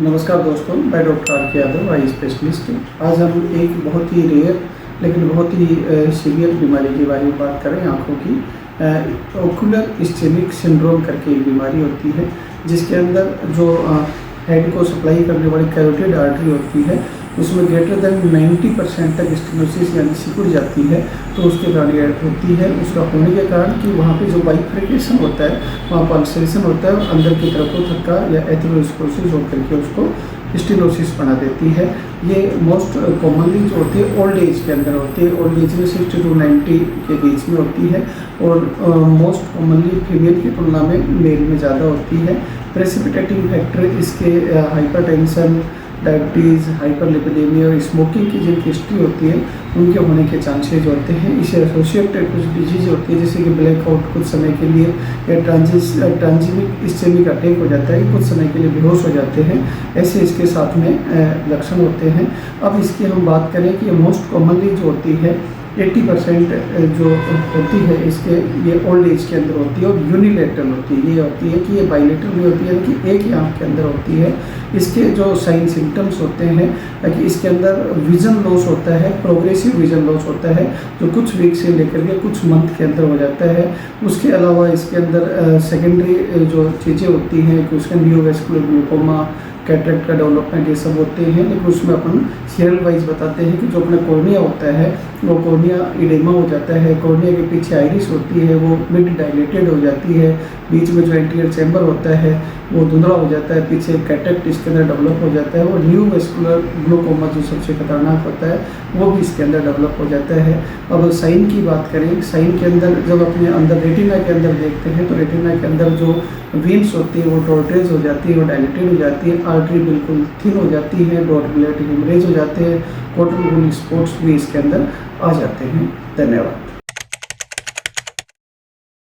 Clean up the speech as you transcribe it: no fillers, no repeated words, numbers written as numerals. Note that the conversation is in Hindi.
नमस्कार दोस्तों, मैं डॉक्टर आर के यादव, आई स्पेशलिस्ट। आज हम एक बहुत ही रेयर लेकिन बहुत ही सीवियर बीमारी के बारे में बात करें। आँखों की ओकुलर इस्चेमिक सिंड्रोम करके एक बीमारी होती है, जिसके अंदर जो हेड को सप्लाई करने वाली कैरोटिड आर्टरी होती है उसमें ग्रेटर देन 90% तक स्टेनोसिस यानी सिकुड़ जाती है। तो उसके कारण ये होती है। उसका होने के कारण कि वहाँ पे जो बाइफरकेशन होता है, वहाँ पल्सेशन होता है और अंदर की तरफ को थक्का या एथेरोस्क्लेरोसिस होकर के उसको स्टेनोसिस बना देती है। ये मोस्ट कॉमनली जो होती है ओल्ड एज के अंदर होती है। ओल्ड एज में 60 to 90 के बीच में होती है और मोस्ट कॉमनली फीमेल की तुलना में मेल में ज़्यादा होती है। प्रेसिपिटेटिंग फैक्टर इसके हाइपरटेंशन, डायबिटीज़, हाइपरलिपिडेमिया और स्मोकिंग की जिनकी हिस्ट्री होती है उनके होने के चांसेज होते हैं। इसे एसोसिएटेड कुछ डिजीज होती है, जैसे कि ब्लैकआउट कुछ समय के लिए या ट्रांजिमिक इस्चेमिक अटैक हो जाता है, कुछ समय के लिए बेहोश हो जाते हैं। ऐसे इसके साथ में लक्षण होते हैं। अब इसकी हम बात करें कि मोस्ट कॉमनली जो होती है 80% जो होती है इसके ये ओल्ड एज के अंदर होती है और यूनिलेटरल होती है। ये होती है कि ये बाइलेटरल नहीं होती है, यानी कि एक ही आँख के अंदर होती है। इसके जो साइन सिम्टम्स होते हैं कि इसके अंदर विज़न लॉस होता है, प्रोग्रेसिव विज़न लॉस होता है, जो कुछ वीक से लेकर के कुछ मंथ के अंदर हो जाता है। उसके अलावा इसके अंदर सेकेंडरी जो चीज़ें होती हैं कि उसका न्यूरोवैस्कुलर ग्लूकोमा, कैटरेक्ट का डेवलपमेंट, ये सब होते हैं। लेकिन उसमें अपन सीरियल वाइज बताते हैं कि जो अपना कॉर्निया होता है वो कॉर्निया इडेमा हो जाता है। कॉर्निया के पीछे आइरिस होती है, वो मिड डायलेटेड हो जाती है। बीच में जो एंटीरियर चैम्बर होता है वो धुंधला हो जाता है। पीछे कैटरेक्ट इसके अंदर डेवलप हो जाता है और न्यूरोवैस्कुलर ग्लूकोमा जो सबसे खतरनाक होता है वो भी इसके अंदर डेवलप हो जाता है। अब साइन की बात करें, साइन के अंदर जब अपने अंदर रेटिना के अंदर देखते हैं तो रेटिना के अंदर जो वीन्स होती है वो टॉर्टेज हो जाती है, वो डायलेटेड हो जाती है। आर्टरी बिल्कुल थिन हो जाती है, डॉट ब्लड हेमरेज हो जाते हैं, कॉटन वूल स्पॉट्स भी इसके अंदर आ जाते हैं। धन्यवाद।